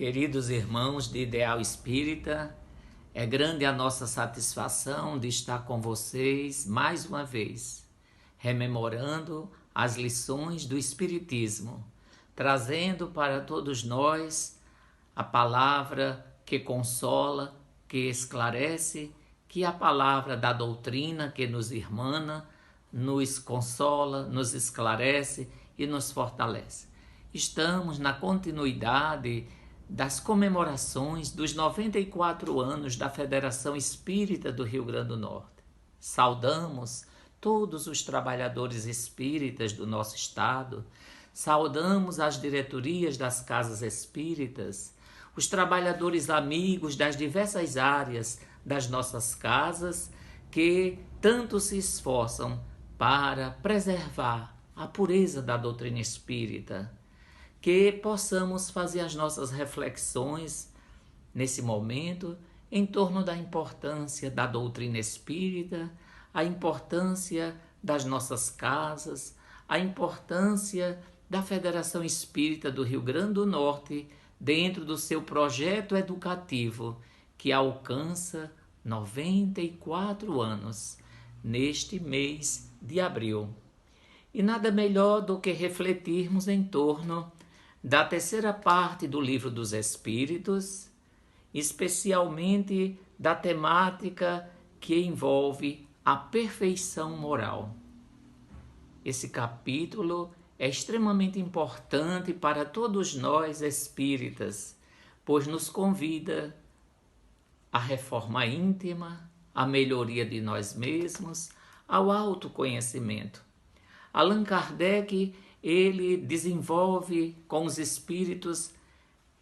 Queridos irmãos de Ideal Espírita, é grande a nossa satisfação de estar com vocês mais uma vez, rememorando as lições do Espiritismo, trazendo para todos nós a palavra que consola, que esclarece, que é a palavra da doutrina que nos irmana, nos consola, nos esclarece e nos fortalece. Estamos na continuidade das comemorações dos 94 anos da Federação Espírita do Rio Grande do Norte. Saudamos todos os trabalhadores espíritas do nosso estado, saudamos as diretorias das casas espíritas, os trabalhadores amigos das diversas áreas das nossas casas que tanto se esforçam para preservar a pureza da doutrina espírita. Que possamos fazer as nossas reflexões nesse momento em torno da importância da doutrina espírita, a importância das nossas casas, a importância da Federação Espírita do Rio Grande do Norte dentro do seu projeto educativo que alcança 94 anos neste mês de abril. E nada melhor do que refletirmos em torno da terceira parte do Livro dos Espíritos, especialmente da temática que envolve a perfeição moral. Esse capítulo é extremamente importante para todos nós espíritas, pois nos convida à reforma íntima, à melhoria de nós mesmos, ao autoconhecimento. Allan Kardec ele desenvolve com os espíritos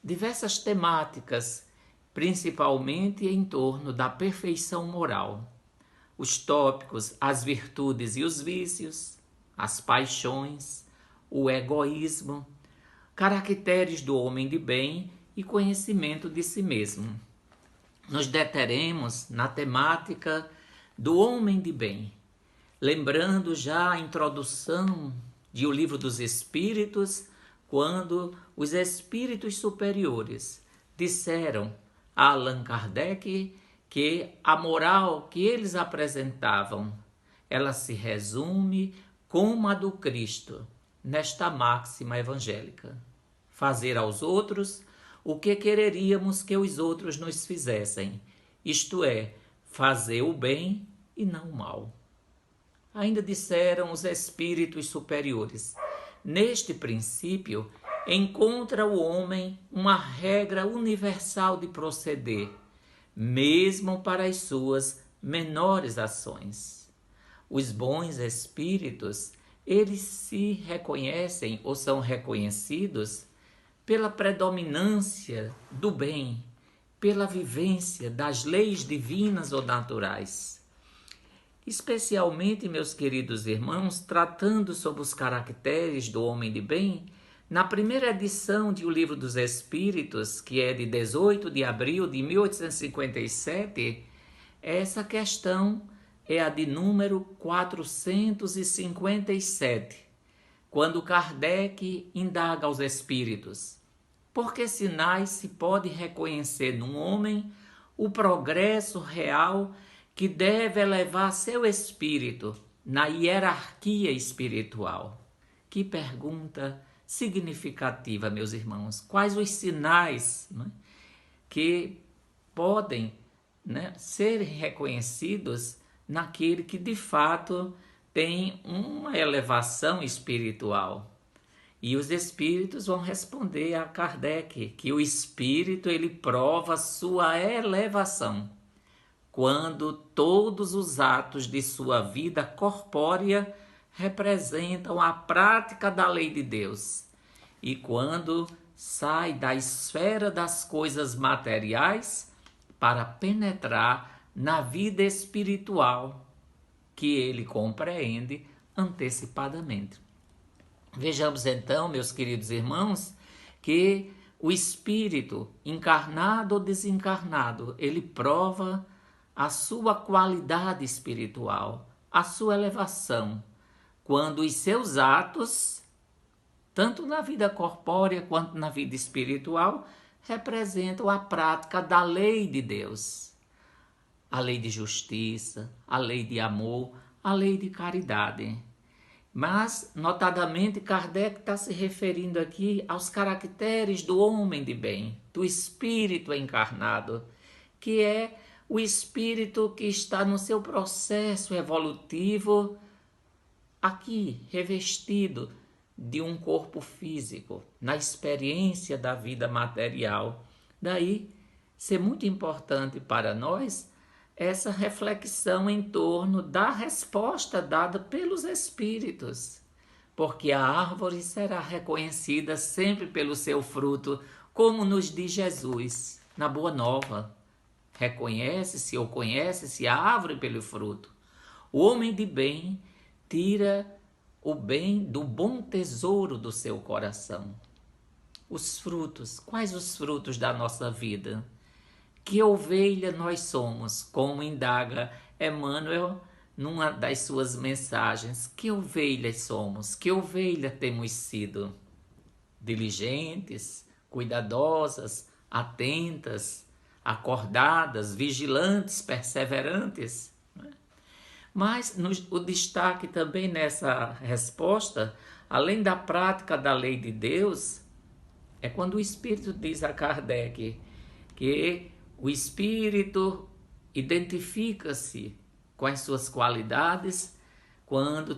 diversas temáticas, principalmente em torno da perfeição moral. Os tópicos, as virtudes e os vícios, as paixões, o egoísmo, caracteres do homem de bem e conhecimento de si mesmo. Nos deteremos na temática do homem de bem, lembrando já a introdução de O Livro dos Espíritos, quando os espíritos superiores disseram a Allan Kardec que a moral que eles apresentavam, ela se resume como a do Cristo, nesta máxima evangélica: fazer aos outros o que quereríamos que os outros nos fizessem, isto é, fazer o bem e não o mal. Ainda disseram os espíritos superiores: neste princípio encontra o homem uma regra universal de proceder, mesmo para as suas menores ações. Os bons espíritos, eles se reconhecem ou são reconhecidos pela predominância do bem, pela vivência das leis divinas ou naturais. Especialmente, meus queridos irmãos, tratando sobre os caracteres do homem de bem, na primeira edição de O Livro dos Espíritos, que é de 18 de abril de 1857, essa questão é a de número 457, quando Kardec indaga aos espíritos: por que sinais se pode reconhecer num homem o progresso real que deve elevar seu espírito na hierarquia espiritual? Que pergunta significativa, meus irmãos. Quais os sinais, que podem, ser reconhecidos naquele que de fato tem uma elevação espiritual? E os espíritos vão responder a Kardec que o espírito ele prova sua elevação quando todos os atos de sua vida corpórea representam a prática da lei de Deus, e quando sai da esfera das coisas materiais para penetrar na vida espiritual que ele compreende antecipadamente. Vejamos então, meus queridos irmãos, que o espírito, encarnado ou desencarnado, ele prova a sua qualidade espiritual, a sua elevação, quando os seus atos, tanto na vida corpórea quanto na vida espiritual, representam a prática da lei de Deus. A lei de justiça, a lei de amor, a lei de caridade. Mas, notadamente, Kardec está se referindo aqui aos caracteres do homem de bem, do espírito encarnado, que é o espírito que está no seu processo evolutivo aqui, revestido de um corpo físico, na experiência da vida material. Daí, ser muito importante para nós essa reflexão em torno da resposta dada pelos espíritos, porque a árvore será reconhecida sempre pelo seu fruto, como nos diz Jesus na Boa Nova. Reconhece-se ou conhece-se a árvore pelo fruto. O homem de bem tira o bem do bom tesouro do seu coração. Os frutos, quais os frutos da nossa vida? Que ovelha nós somos, como indaga Emmanuel numa das suas mensagens. Que ovelhas somos? Que ovelha temos sido? Diligentes, cuidadosas, atentas, acordadas, vigilantes, perseverantes. Mas o destaque também nessa resposta, além da prática da lei de Deus, é quando o Espírito diz a Kardec que o Espírito identifica-se com as suas qualidades quando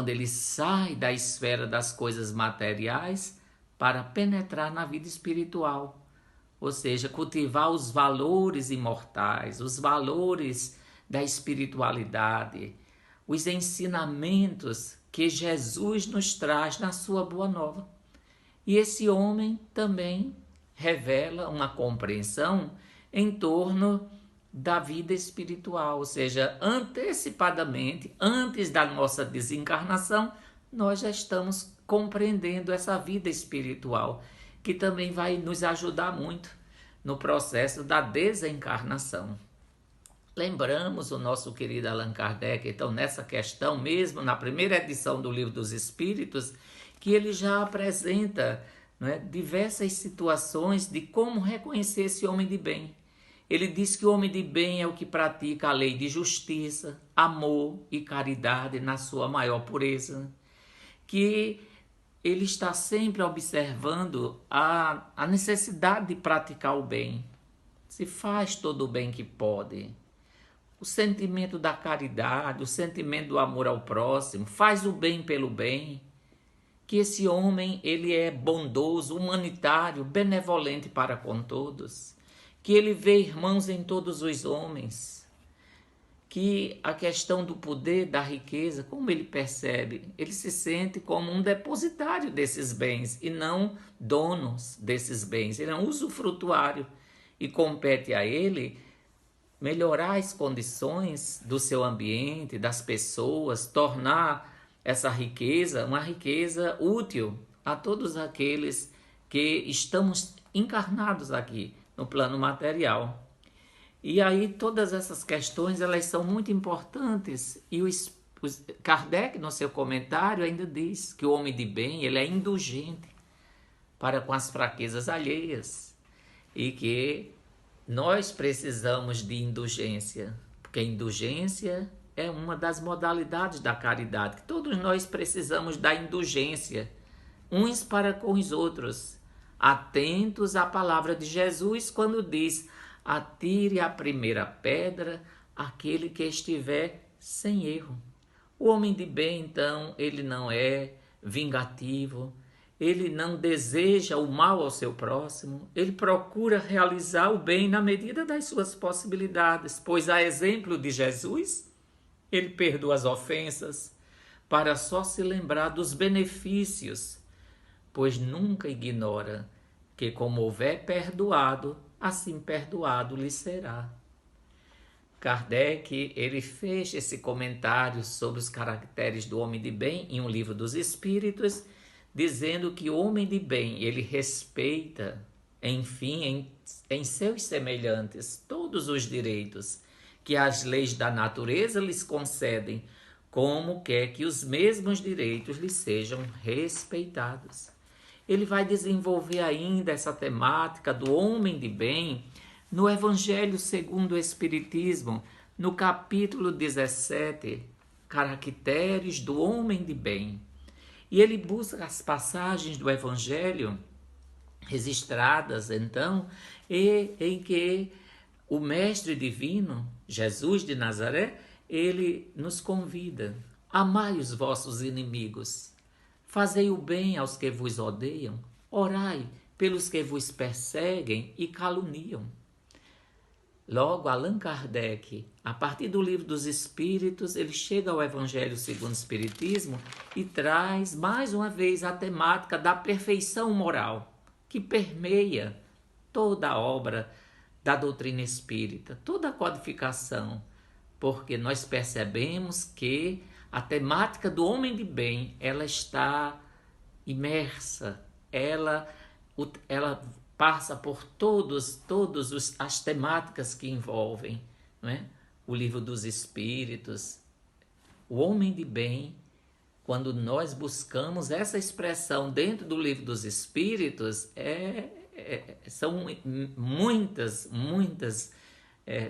ele sai da esfera das coisas materiais para penetrar na vida espiritual. Ou seja, cultivar os valores imortais, os valores da espiritualidade, os ensinamentos que Jesus nos traz na sua Boa Nova. E esse homem também revela uma compreensão em torno da vida espiritual, ou seja, antecipadamente, antes da nossa desencarnação, nós já estamos compreendendo essa vida espiritual, que também vai nos ajudar muito no processo da desencarnação. Lembramos o nosso querido Allan Kardec, então, nessa questão mesmo, na primeira edição do Livro dos Espíritos, que ele já apresenta, diversas situações de como reconhecer esse homem de bem. Ele diz que o homem de bem é o que pratica a lei de justiça, amor e caridade na sua maior pureza, que ele está sempre observando a necessidade de praticar o bem, se faz todo o bem que pode. O sentimento da caridade, o sentimento do amor ao próximo, faz o bem pelo bem, que esse homem ele é bondoso, humanitário, benevolente para com todos, que ele vê irmãos em todos os homens, que a questão do poder, da riqueza, como ele percebe, ele se sente como um depositário desses bens e não donos desses bens, ele é um usufrutuário e compete a ele melhorar as condições do seu ambiente, das pessoas, tornar essa riqueza uma riqueza útil a todos aqueles que estamos encarnados aqui no plano material. E aí todas essas questões elas são muito importantes e Kardec no seu comentário ainda diz que o homem de bem ele é indulgente para com as fraquezas alheias e que nós precisamos de indulgência, porque a indulgência é uma das modalidades da caridade, que todos nós precisamos da indulgência, uns para com os outros, atentos à palavra de Jesus quando diz: atire a primeira pedra aquele que estiver sem erro. O homem de bem, então, ele não é vingativo, ele não deseja o mal ao seu próximo, ele procura realizar o bem na medida das suas possibilidades, pois, a exemplo de Jesus, ele perdoa as ofensas para só se lembrar dos benefícios, pois nunca ignora que como houver perdoado, assim perdoado lhe será. Kardec, ele fez esse comentário sobre os caracteres do homem de bem em um Livro dos Espíritos, dizendo que o homem de bem, ele respeita, enfim, em seus semelhantes, todos os direitos que as leis da natureza lhes concedem, como quer que os mesmos direitos lhes sejam respeitados. ele vai desenvolver ainda essa temática do homem de bem no Evangelho segundo o Espiritismo, no capítulo 17, Caracteres do Homem de Bem. E ele busca as passagens do Evangelho registradas, então, em que o Mestre Divino, Jesus de Nazaré, ele nos convida: amai os vossos inimigos, fazei o bem aos que vos odeiam, orai pelos que vos perseguem e caluniam. Logo, Allan Kardec, a partir do Livro dos Espíritos, ele chega ao Evangelho segundo o Espiritismo e traz mais uma vez a temática da perfeição moral, que permeia toda a obra da doutrina espírita, toda a codificação, porque nós percebemos que a temática do homem de bem, ela está imersa, ela passa por todas as temáticas que envolvem, não é? O Livro dos Espíritos. O homem de bem, quando nós buscamos essa expressão dentro do Livro dos Espíritos, são muitas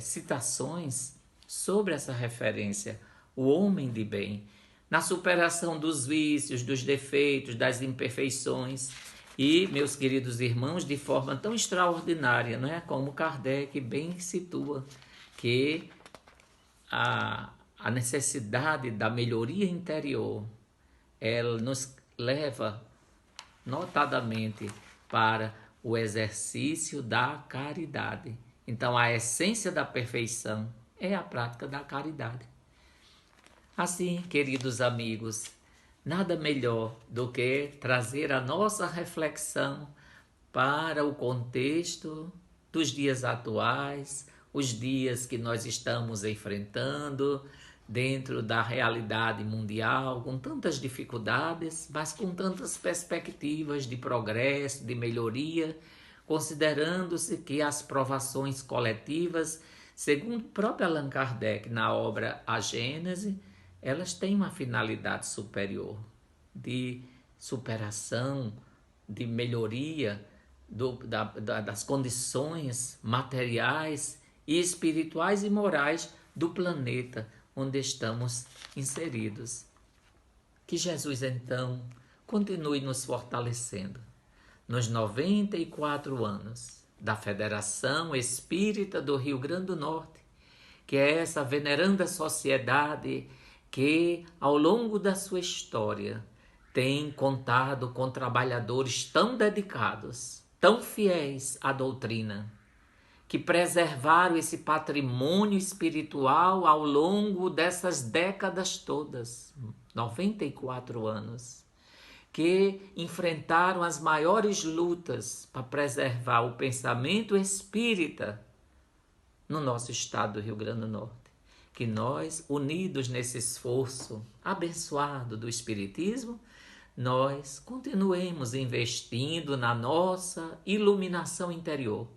citações sobre essa referência, o homem de bem, na superação dos vícios, dos defeitos, das imperfeições. E, meus queridos irmãos, de forma tão extraordinária, não é? Como Kardec bem situa, que a necessidade da melhoria interior, ela nos leva notadamente para o exercício da caridade. Então, a essência da perfeição é a prática da caridade. Assim, queridos amigos, nada melhor do que trazer a nossa reflexão para o contexto dos dias atuais, os dias que nós estamos enfrentando dentro da realidade mundial, com tantas dificuldades, mas com tantas perspectivas de progresso, de melhoria, considerando-se que as provações coletivas, segundo o próprio Allan Kardec na obra A Gênese, elas têm uma finalidade superior, de superação, de melhoria das condições materiais e espirituais e morais do planeta onde estamos inseridos. Que Jesus, então, continue nos fortalecendo nos 94 anos da Federação Espírita do Rio Grande do Norte, que é essa veneranda sociedade que, ao longo da sua história, tem contado com trabalhadores tão dedicados, tão fiéis à doutrina, que preservaram esse patrimônio espiritual ao longo dessas décadas todas, 94 anos, que enfrentaram as maiores lutas para preservar o pensamento espírita no nosso estado do Rio Grande do Norte. Que nós, unidos nesse esforço abençoado do Espiritismo, nós continuemos investindo na nossa iluminação interior,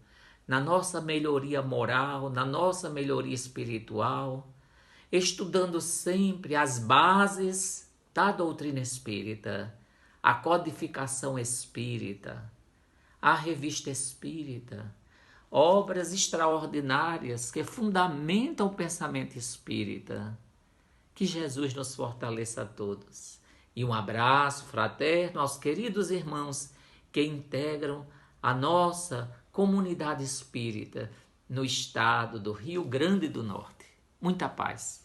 na nossa melhoria moral, na nossa melhoria espiritual, estudando sempre as bases da doutrina espírita, a codificação espírita, a revista espírita, obras extraordinárias que fundamentam o pensamento espírita. Que Jesus nos fortaleça a todos. E um abraço fraterno aos queridos irmãos que integram a nossa comunidade espírita no estado do Rio Grande do Norte. Muita paz.